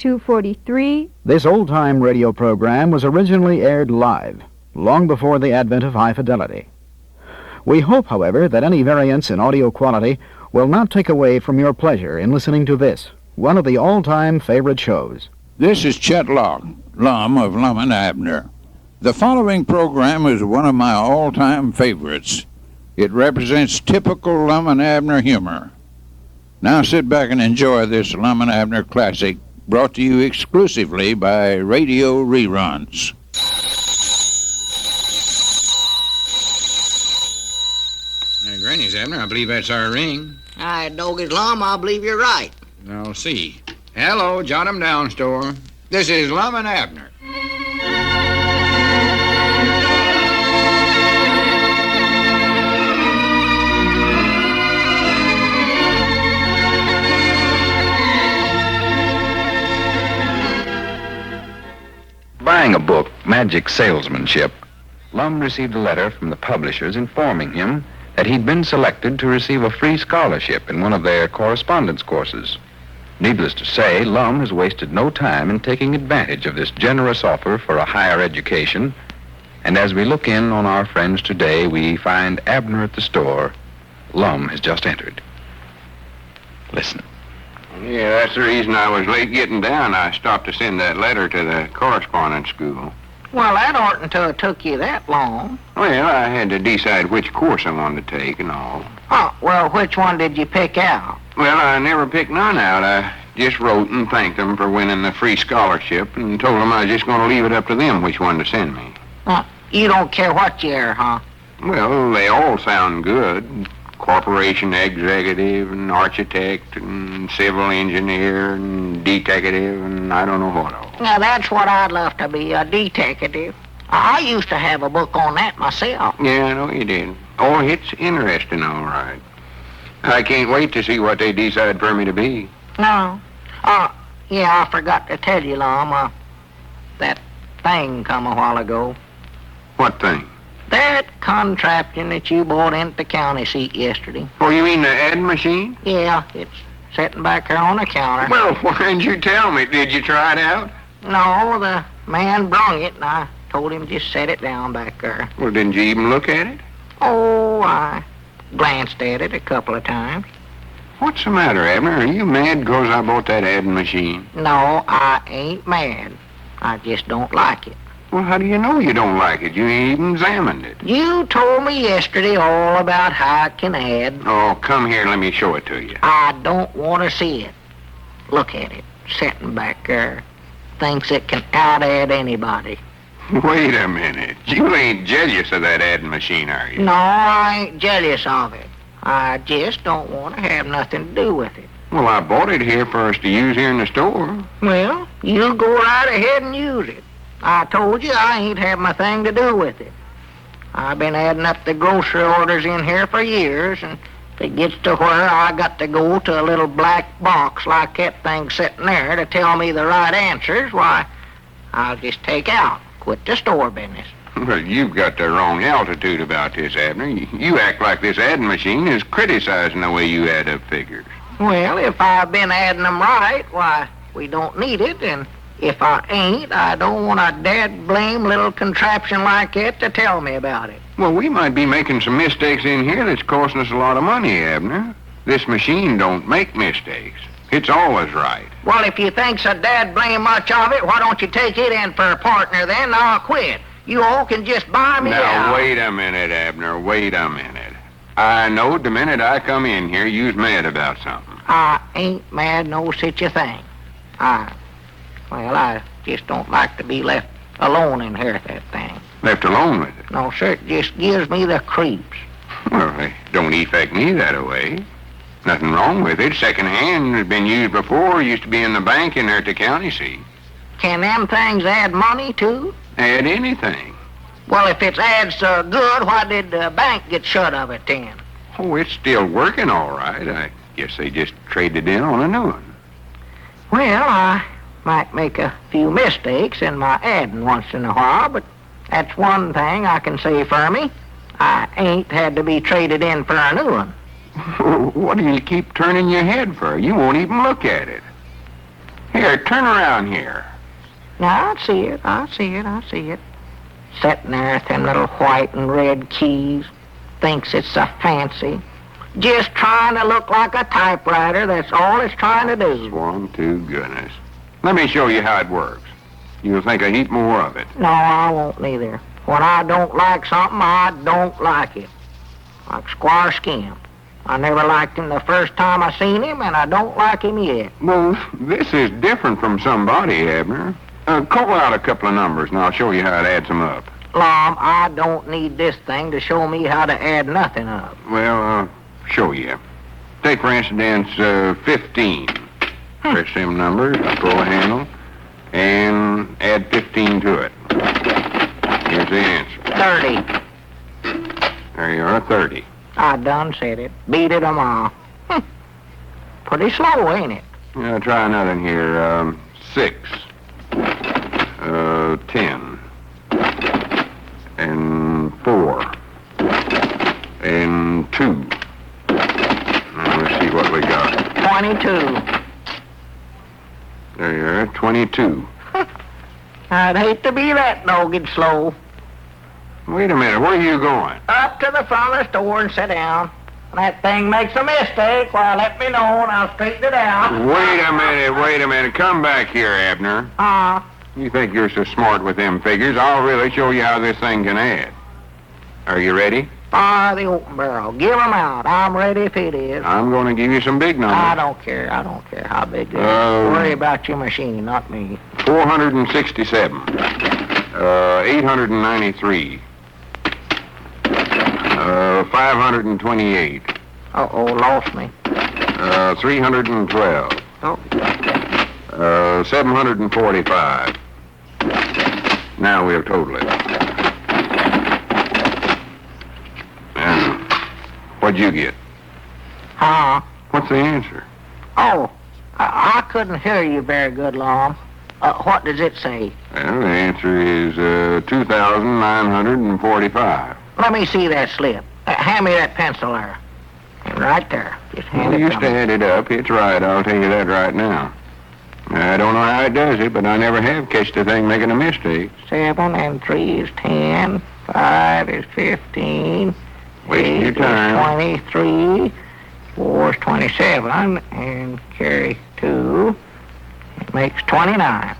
243. This old-time radio program was originally aired live, long before the advent of high fidelity. We hope, however, that any variance in audio quality will not take away from your pleasure in listening to this, one of the all-time favorite shows. This is Chet Locke, Lum of Lum and Abner. The following program is one of my all-time favorites. It represents typical Lum and Abner humor. Now sit back and enjoy this Lum and Abner classic, brought to you exclusively by Radio Reruns. Granny's, Abner, I believe that's our ring. I dog is Lum, I believe you're right. I'll see. Hello, jot 'em down, store. This is Lum and Abner. Buying a book, Magic Salesmanship, Lum received a letter from the publishers informing him that he'd been selected to receive a free scholarship in one of their correspondence courses. Needless to say, Lum has wasted no time in taking advantage of this generous offer for a higher education, and as we look in on our friends today, we find Abner at the store. Lum has just entered. Listen. Yeah, that's the reason I was late getting down. I stopped to send that letter to the correspondence school. Well, that oughtn't to have took you that long. Well, I had to decide which course I wanted to take and all. Oh, well, which one did you pick out? Well, I never picked none out. I just wrote and thanked them for winning the free scholarship and told them I was just going to leave it up to them which one to send me. You don't care what you are, huh? Well, they all sound good. Corporation executive and architect and civil engineer and detective and I don't know what all. Now, that's what I'd love to be, a detective. I used to have a book on that myself. Yeah, I know you did. Oh, it's interesting, all right. I can't wait to see what they decide for me to be. No. Yeah, I forgot to tell you, Lum, that thing come a while ago. What thing? That contraption that you bought into the county seat yesterday. Oh, you mean the adding machine? Yeah, it's sitting back there on the counter. Well, why didn't you tell me? Did you try it out? No, the man brung it, and I told him just set it down back there. Well, didn't you even look at it? Oh, I glanced at it a couple of times. What's the matter, Abner? Are you mad because I bought that adding machine? No, I ain't mad. I just don't like it. Well, how do you know you don't like it? You ain't even examined it. You told me yesterday all about how it can add. Oh, come here, let me show it to you. I don't want to see it. Look at it, sitting back there. Thinks it can out-add anybody. Wait a minute. You ain't jealous of that adding machine, are you? No, I ain't jealous of it. I just don't want to have nothing to do with it. Well, I bought it here for us to use here in the store. Well, you go right ahead and use it. I told you I ain't having a thing to do with it. I've been adding up the grocery orders in here for years, and if it gets to where I got to go to a little black box like that thing sitting there to tell me the right answers, why, I'll just take out, quit the store business. Well, you've got the wrong altitude about this, Abner. You act like this adding machine is criticizing the way you add up figures. Well, if I've been adding them right, why, we don't need it, and if I ain't, I don't want a dad-blame little contraption like that to tell me about it. Well, we might be making some mistakes in here that's costing us a lot of money, Abner. This machine don't make mistakes. It's always right. Well, if you think so dad-blame much of it, why don't you take it in for a partner then? I'll quit. You all can just buy me out. Now, wait a minute, Abner. Wait a minute. I know the minute I come in here, you's mad about something. I ain't mad no such a thing. Well, I just don't like to be left alone in here at that thing. Left alone with it? No, sir, it just gives me the creeps. Well, it don't affect me that way. Nothing wrong with it. Second-hand, has been used before. Used to be in the bank in there at the county seat. Can them things add money, too? Add anything. Well, if it's adds so good, why did the bank get shut of it then? Oh, it's still working all right. I guess they just traded in on a new one. Well, I might make a few mistakes in my adding once in a while, but that's one thing I can say for me. I ain't had to be traded in for a new one. What do you keep turning your head for? You won't even look at it. Here, turn around here. Now, I see it. Sitting there with them little white and red keys. Thinks it's a fancy. Just trying to look like a typewriter, that's all it's trying to do. Swan to goodness. Let me show you how it works. You'll think a heap more of it. No, I won't neither. When I don't like something, I don't like it. Like Squire Skim. I never liked him the first time I seen him, and I don't like him yet. Well, this is different from somebody, Abner. Call out a couple of numbers, and I'll show you how it adds them up. Lum, I don't need this thing to show me how to add nothing up. Well, I'll show you. Take, for instance, 15. Press them numbers, pull the handle, and add 15 to it. Here's the answer. 30. There you are, 30. I done said it. Beat it 'em all. Pretty slow, ain't it? Try another one here. 6. 10. And 4. And 2. Now let's see what we got. 22. There you are, 22. I'd hate to be that dogged slow. Wait a minute, where are you going? Up to the front of the store and sit down. When that thing makes a mistake, well, let me know and I'll straighten it out. Wait a minute. Come back here, Abner. You think you're so smart with them figures? I'll really show you how this thing can add. Are you ready? Fire the open barrel. Give 'em out. I'm ready if it is. I'm going to give you some big numbers. I don't care how big it is. Worry about your machine, not me. 467. 893. 528. Uh-oh, lost me. 312. Oh. 745. Now we'll total it. What'd you get? Huh? What's the answer? Oh, I couldn't hear you very good, Lum. What does it say? Well, the answer is 2,945. Let me see that slip. Hand me that pencil there. Right there. Just hand I it used to to me. add it up. It's right. I'll tell you that right now. I don't know how it does it, but I never have catched a thing making a mistake. 7 and 3 is 10. 5 is 15. Wasting 8 your time. is 23. 4 is 27. And carry 2. It makes 29.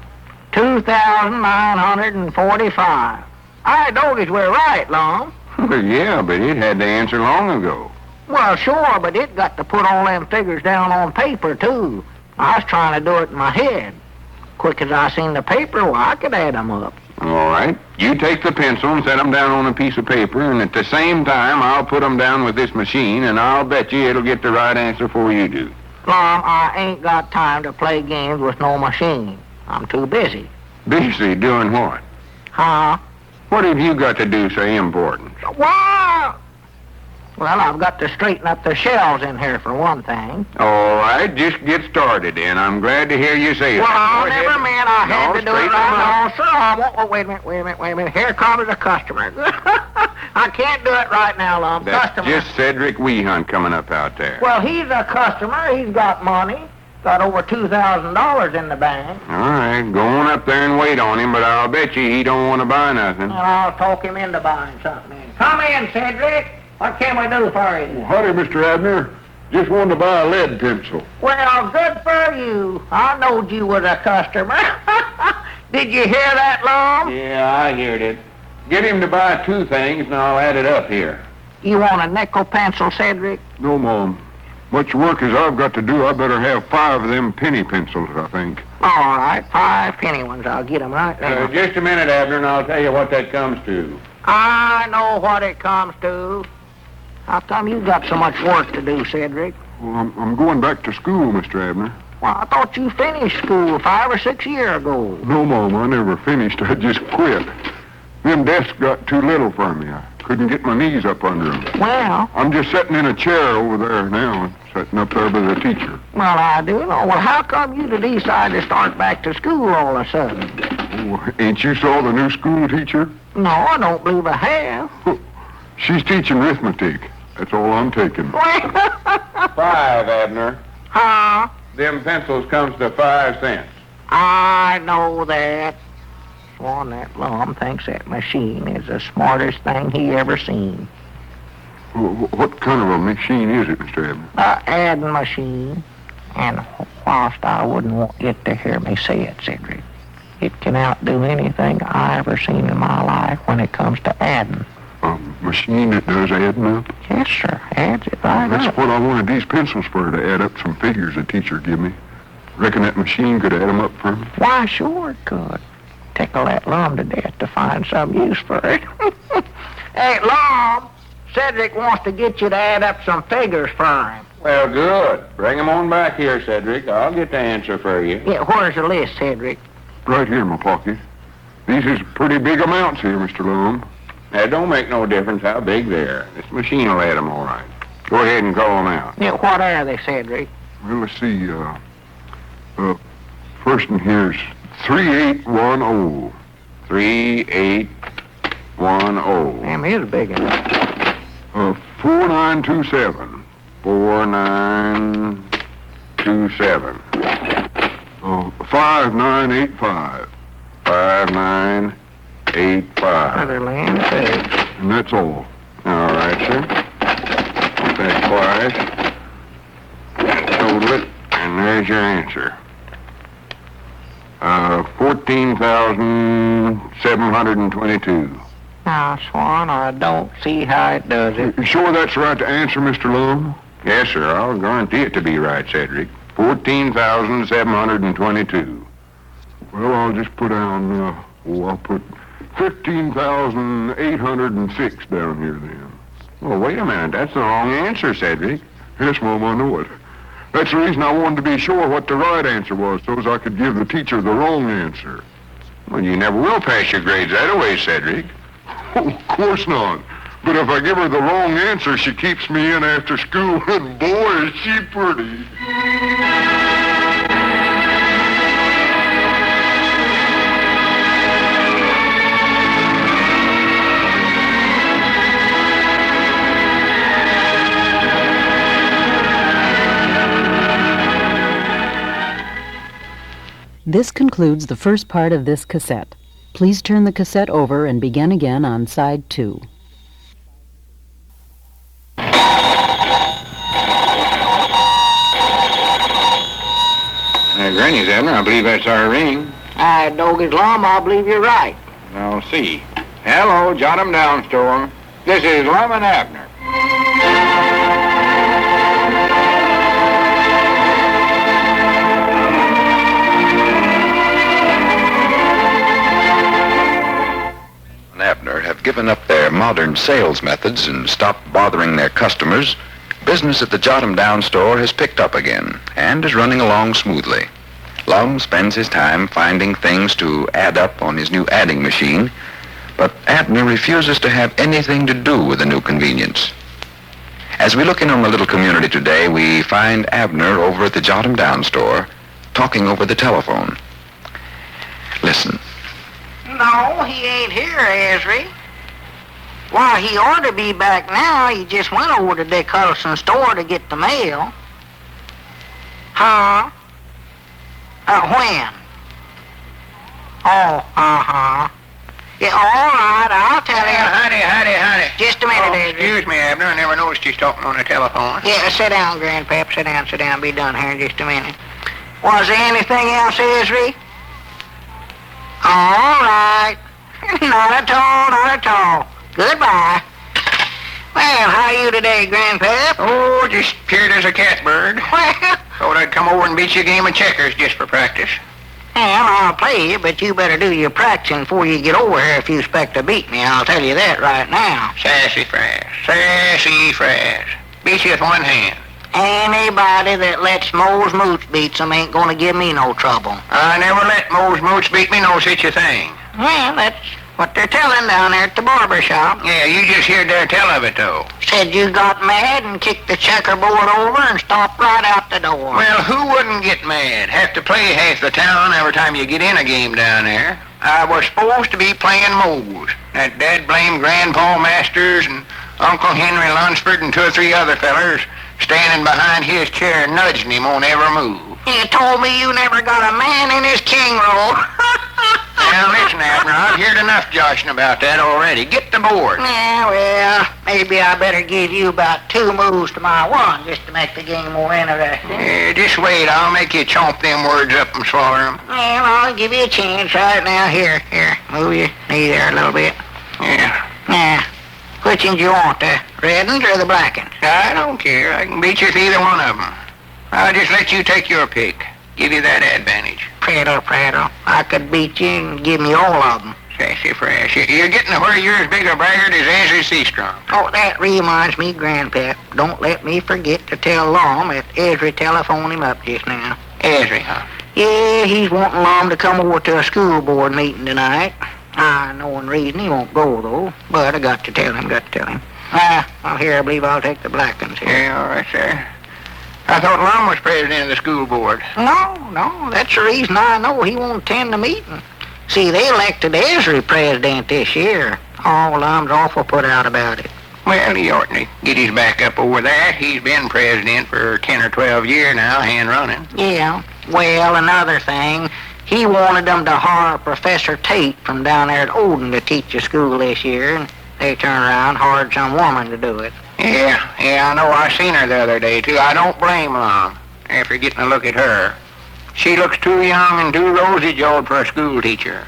2,945. I doggies were right, Lum. Well, yeah, but it had the answer long ago. Well, sure, but it got to put all them figures down on paper, too. I was trying to do it in my head. Quick as I seen the paper, well, I could add 'em up. All right. You take the pencil and set them down on a piece of paper, and at the same time, I'll put them down with this machine, and I'll bet you it'll get the right answer before you do. Lum, I ain't got time to play games with no machine. I'm too busy. Busy doing what? Huh? What have you got to do so important? Wow! Well, I've got to straighten up the shelves in here for one thing. All right, just get started, and I'm glad to hear you say Well, that. I Go ahead. never meant I had No, to do it straighten right 'em up. now, sir. I won't. Oh, wait a minute. Here comes a customer. I can't do it right now, Lum. That's Customer. just Cedric Weehunt coming up out there. Well, he's a customer. He's got money. Got over $2,000 in the bank. All right, go on up there and wait on him, but I'll bet you he don't want to buy nothing. And I'll talk him into buying something. Come in, Cedric. What can we do for you? Howdy, Mr. Abner. Just wanted to buy a lead pencil. Well, good for you. I knowed you was a customer. Did you hear that, Lum? Yeah, I heard it. Get him to buy 2 things, and I'll add it up here. You want a nickel pencil, Cedric? No, Mom. Much work as I've got to do, I better have 5 of them penny pencils, I think. All right, 5 penny ones. I'll get 'em right now. Just a minute, Abner, and I'll tell you what that comes to. I know what it comes to. How come you got so much work to do, Cedric? Well, I'm going back to school, Mr. Abner. Well, I thought you finished school 5 or 6 years ago. No, Mom, I never finished. I just quit. Them desks got too little for me. I couldn't get my knees up under them. Well, I'm just sitting in a chair over there now, sitting up there by the teacher. well, I do know. Well, how come you decide to start back to school all of a sudden? Oh, ain't you saw the new school teacher? No, I don't believe I have. She's teaching arithmetic. That's all I'm taking. 5, Abner. Huh? Them pencils comes to 5 cents. I know that. Swan, that Lum thinks that machine is the smartest thing he ever seen. What kind of a machine is it, Mr. Abner? A adding machine. And whilst I wouldn't want it to hear me say it, Cedric, it can outdo anything I ever seen in my life when it comes to adding. A machine that does adding up? Yes, sir. Adds it right That's up. what I wanted these pencils for, to add up some figures the teacher give me. Reckon that machine could add them up for me? Why, sure it could. Tickle that Lum to death to find some use for it. Hey, Lum, Cedric wants to get you to add up some figures for him. Well, good. Bring 'em on back here, Cedric. I'll get the answer for you. Yeah, where's the list, Cedric? Right here in my pocket. These is pretty big amounts here, Mr. Lum. That don't make no difference how big they are. This machine will add 'em all right. Go ahead and call 'em out. Yeah, what are they, Cedric? Well, let's see. First one here's 3810. 3810. Damn, he's big enough. 4927. 4927. 5985. 5985. Other land sakes. And that's all. All right, sir. Put that twice. Total it, and there's your answer. 14,722. Now, Swan, I don't see how it does it. You sure that's the right answer, Mr. Lum? Yes, sir. I'll guarantee it to be right, Cedric. 14,722. Well, I'll just put down, I'll put 15,806 down here then. Well, wait a minute. That's the wrong answer, Cedric. Yes, Mom, I know it. That's the reason I wanted to be sure what the right answer was, so as I could give the teacher the wrong answer. Well, you never will pass your grades that way, Cedric. Oh, of course not. But if I give her the wrong answer, she keeps me in after school, and boy, is she pretty. This concludes the first part of this cassette. Please turn the cassette over and begin again on side 2. Granny's, Abner. I believe that's our ring. Doggy's Lum, I believe you're right. I'll see. Hello, Jot 'em Down store. This is Lum and Abner. Abner have given up their modern sales methods and stopped bothering their customers, business at the Jot 'em Down store has picked up again and is running along smoothly. Lum spends his time finding things to add up on his new adding machine, but Abner refuses to have anything to do with the new convenience. As we look in on the little community today, we find Abner over at the Jot 'em Down store talking over the telephone. Listen. No, he ain't here, Ezra. Why, he ought to be back now. He just went over to Dick Huddleston's store to get the mail. Huh? When? Oh, uh-huh. Yeah, all right, I'll tell him. Howdy. Just a minute, Ezra. Excuse me, Abner. I never noticed he's talking on the telephone. Yeah, sit down, Grandpap. Sit down. Be done here in just a minute. Was there anything else, Ezra? All right. Not at all. Goodbye. Well, how are you today, Grandpap? Oh, just cured as a catbird. Well, Thought I'd come over and beat you a game of checkers just for practice. I'll play you, but you better do your practicing before you get over here if you expect to beat me. I'll tell you that right now. Sassy Frass. Beat you with one hand. Anybody that lets Moe's Mooch beat them ain't gonna give me no trouble. I never let Moe's Mooch beat me no such a thing. Well, that's what they're telling down there at the barber shop. Yeah, you just heard their tell of it, though. Said you got mad and kicked the checkerboard over and stopped right out the door. Well, who wouldn't get mad? Have to play half the town every time you get in a game down there. I was supposed to be playing Moe's. That dad-blame Grandpa Masters and Uncle Henry Lunsford and 2 or 3 other fellers standing behind his chair nudging him on every move. You told me you never got a man in his king roll. Now, listen, Abner, I've heard enough joshing about that already. Get the board. Yeah, well, maybe I better give you about 2 moves to my 1 just to make the game more interesting. Just wait. I'll make you chomp them words up and swallow them. Well, I'll give you a chance right now. Here, move your knee there a little bit. Yeah. Now, which ones you want, the red ones or the black ones? I don't care. I can beat you with either one of them. I'll just let you take your pick. Give you that advantage. Prattle. I could beat you and give me all of them. Sassafras. You're getting to where you're as big a braggart as Ezra Seastrong. Oh, that reminds me, Grandpap. Don't let me forget to tell Lum that Ezra telephoned him up just now. Ezra, huh? Yeah, he's wanting Lum to come over to a school board meeting tonight. I know in reason he won't go, though, but I got to tell him. Well, here, I believe I'll take the black ones here. Yeah, all right, sir. I thought Lum was president of the school board. No, that's the reason I know he won't attend the meeting. See, they elected Ezra president this year. Oh, Lum's awful put out about it. Well, he ought to get his back up over that. He's been president for 10 or 12 years now, hand running. Yeah, well, another thing, he wanted them to hire Professor Tate from down there at Odin to teach the school this year, and they turned around and hired some woman to do it. Yeah, I know. I seen her the other day, too. I don't blame Lum after getting a look at her. She looks too young and too rosy-jawed for a school teacher.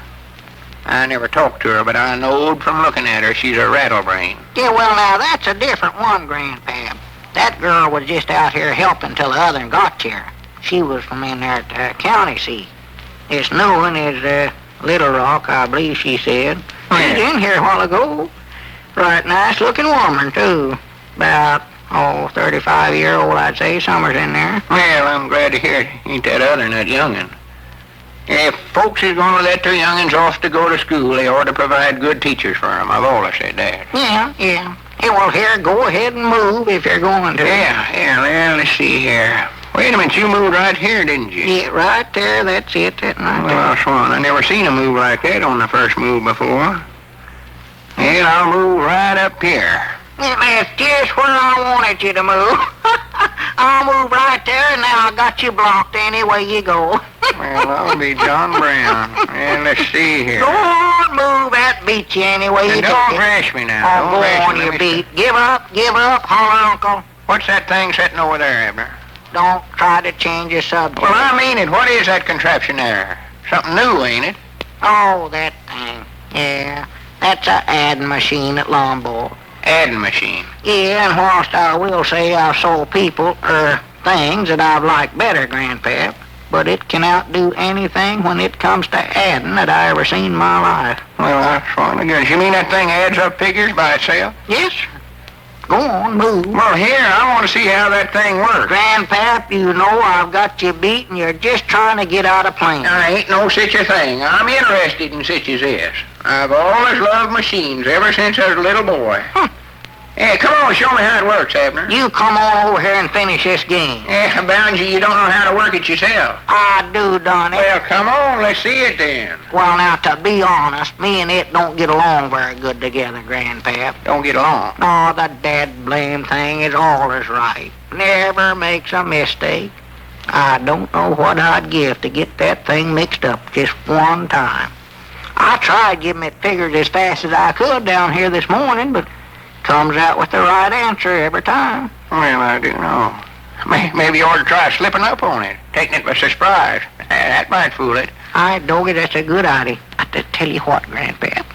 I never talked to her, but I knowed from looking at her she's a rattlebrain. Yeah, well, now, that's a different one, Grandpap. That girl was just out here helping till the other one got here. She was from in there at the county seat. This new one is Little Rock, I believe she said. She's in here a while ago. Right nice-looking woman, too. About, 35-year-old, I'd say. Somewhere's in there. Well, I'm glad to hear it. Ain't that other than that young'un. If folks is going to let their young'uns off to go to school, they ought to provide good teachers for them. I've always said that. Yeah. Hey, well, here, go ahead and move if you're going to. Yeah, well, let's see here. Wait a minute, you moved right here, didn't you? Yeah, right there, that's it, that right there. Well, Swan, I never seen a move like that on the first move before. And I'll move right up here. Yeah, that's just where I wanted you to move. I'll move right there, and now I got you blocked any way you go. Well, I'll be John Brown. And let's see here. Go on, move. That beats you any way you Don't take it. thrash me now. Oh, Don't go thrash on, me. you Let me beat. Give up, holler, Uncle. What's that thing sitting over there, Abner? Don't try to change the subject. Well, I mean it. What is that contraption there? Something new, ain't it? Oh, that thing. Yeah, that's a adding machine at Lombard. Adding machine. Yeah, and whilst I will say I've sold people, things that I've liked better, Grandpap, but it can outdo anything when it comes to adding that I ever seen in my life. Well, that's one of good. You mean that thing adds up figures by itself? Yes, sir. Go on, move. Well, here, I want to see how that thing works. Grandpap, you know I've got you beat and you're just trying to get out of playing. There ain't no such a thing. I'm interested in such as this. I've always loved machines ever since I was a little boy. Hey, come on, show me how it works, Abner. You come on over here and finish this game. Yeah, bound you don't know how to work it yourself. I do, Donnie. Well, come on, let's see it then. Well, now, to be honest, me and it don't get along very good together, Grandpap. Don't get along. Oh, the dad blame thing is always right. Never makes a mistake. I don't know what I'd give to get that thing mixed up just one time. I tried giving it figures as fast as I could down here this morning, but comes out with the right answer every time. Well, I do know. Maybe you ought to try slipping up on it, taking it by surprise. That might fool it. I dog it, that's a good idea. But to tell you what, Grandpap,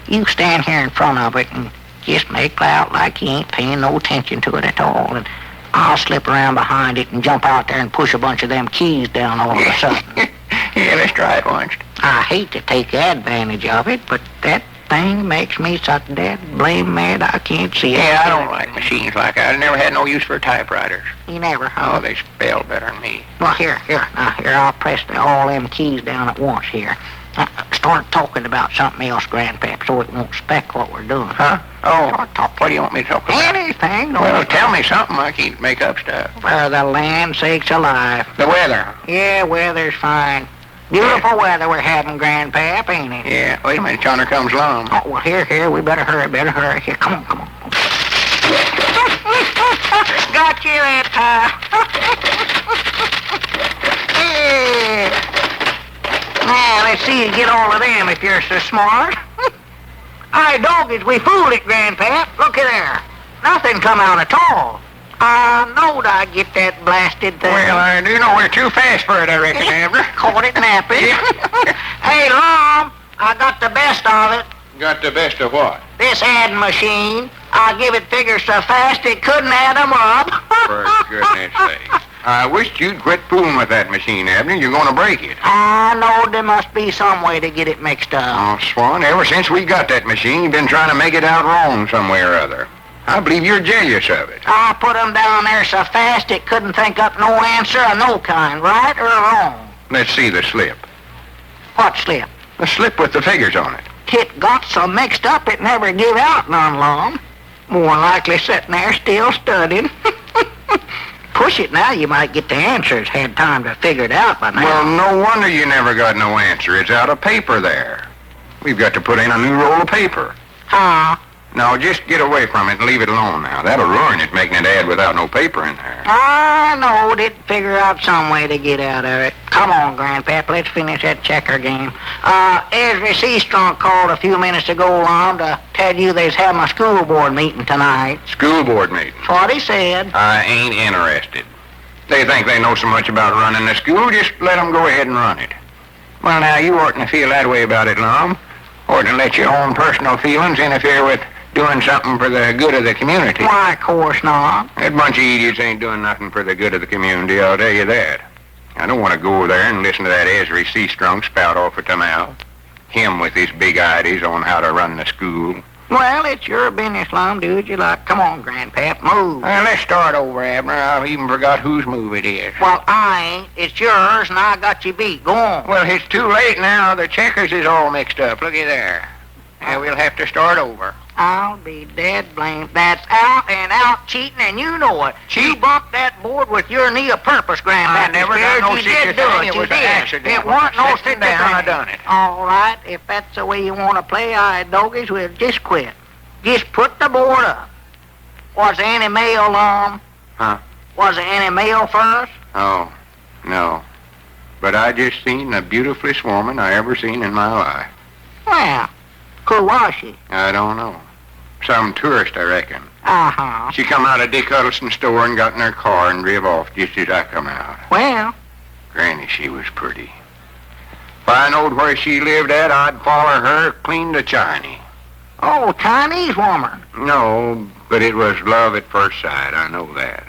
you stand here in front of it and just make out like you ain't paying no attention to it at all, and I'll slip around behind it and jump out there and push a bunch of them keys down all of a sudden. Yeah, let's try it once. I hate to take advantage of it, but that thing makes me so dead blame mad I can't see it. Yeah, I don't like machines like that. I never had no use for typewriters. You never, Oh, huh? they spell better than me. Well, here, I'll press all them keys down at once here. Start talking about something else, Grandpap, so it won't speck what we're doing. Huh? Oh, Start talking. what do you want me to talk about? Anything. Well, tell me something. I can't make up stuff. For the land sakes alive. The weather. Yeah, weather's fine. Beautiful weather we're having, Grandpap, ain't it? Yeah, wait a minute, yonder comes Lum. Oh, well, here, we better hurry. Here, come on. Got you that time. Let's see you get all of them if you're so smart. Aye, doggies, we fooled it, Grandpap. Looky there. Nothing come out at all. I knowed I'd get that blasted thing. Well, I do know we're too fast for it, I reckon, Abner. Caught it napping. Hey, Lum, I got the best of it. Got the best of what? This adding machine. I give it figures so fast it couldn't add 'em up. For goodness sake. I wish you'd quit fooling with that machine, Abner. You're going to break it. I know there must be some way to get it mixed up. Oh, Swan, ever since we got that machine, you've been trying to make it out wrong some way or other. I believe you're jealous of it. I put 'em down there so fast it couldn't think up no answer of no kind, right or wrong. Let's see the slip. What slip? The slip with the figures on it. It got so mixed up it never give out none, Lum. More likely sitting there still studying. Push it now, you might get the answers. Had time to figure it out by now. Well, no wonder you never got no answer. It's out of paper there. We've got to put in a new roll of paper. Huh? Now, just get away from it and leave it alone now. That'll ruin it, making it add without no paper in there. I know they'd figure out some way to get out of it. Come on, Grandpap, let's finish that checker game. Ezra Seastrunk called a few minutes ago, Lum, to tell you they's having a school board meeting tonight. School board meeting. That's what he said. I ain't interested. They think they know so much about running the school, just let them go ahead and run it. Well, now, you oughtn't to feel that way about it, Lum. Oughtn't to let your own personal feelings interfere with doing something for the good of the community. Why, of course not. That bunch of idiots ain't doing nothing for the good of the community, I'll tell you that. I don't want to go over there and listen to that Ezra Seastrunk spout off at the mouth. Him with his big ideas on how to run the school. Well, it's your business, Lum. Do what you like. Come on, Grandpap, move. Well, let's start over, Abner. I've even forgot whose move it is. Well, I ain't. It's yours, and I got you beat. Go on. Well, it's too late now. The checkers is all mixed up. Looky there. Now, we'll have to start over. I'll be dead blamed. That's out and out cheating, and you know it. You bumped that board with your knee a purpose, Grandpap. I never done no you such did a do thing. it. It You was an did. accident. It wasn't no Sitting such a down, thing. I done it. All right, if that's the way you want to play, I doggies will just quit. Just put the board up. Was there any mail, Lum? Huh? Was there any mail for us? Oh, no. But I just seen the beautifulest woman I ever seen in my life. Well, who was she? I don't know. Some tourist, I reckon. Uh-huh. She come out of Dick Huddleston's store and got in her car and drive off just as I come out. Well, Granny, she was pretty. If I knowed where she lived at, I'd follow her clean to Chiny. oh, Chinese woman. No, but it was love at first sight, I know that.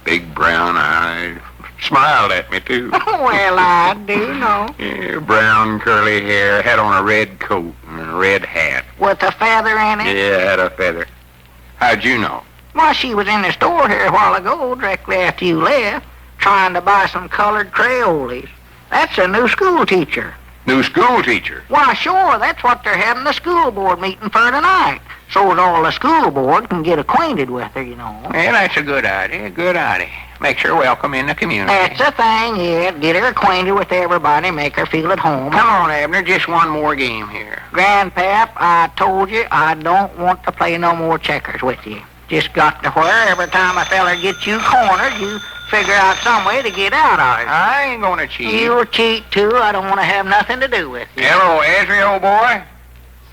Big brown eyes. Smiled at me, too. Well, I do know. Yeah, brown curly hair, had on a red coat and a red hat. With a feather in it? Yeah, had a feather. How'd you know? Well, she was in the store here a while ago, directly after you left, trying to buy some colored Crayolas. That's a new school teacher. New school teacher. Why, sure, that's what they're having the school board meeting for tonight. So that all the school board can get acquainted with her, you know. Well, that's a good idea. Good idea. Makes her welcome in the community. That's the thing, yeah. Get her acquainted with everybody, make her feel at home. Come on, Abner. Just one more game here. Grandpap, I told you I don't want to play no more checkers with you. Just got to where every time a feller gets you cornered, you figure out some way to get out of it. I ain't gonna cheat. You'll cheat, too. I don't want to have nothing to do with you. Hello, Ezra, old boy.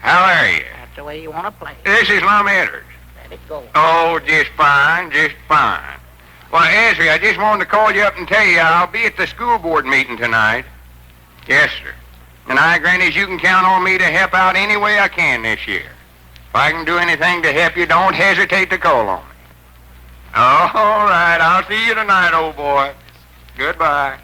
How are you? That's the way you want to play. This is Lum Edwards. Let it go. Oh, just fine, just fine. Well, Ezra, I just wanted to call you up and tell you I'll be at the school board meeting tonight. Yes, sir. And I, Grannies, you can count on me to help out any way I can this year. If I can do anything to help you, don't hesitate to call on me. Oh, all right. I'll see you tonight, old boy. Goodbye.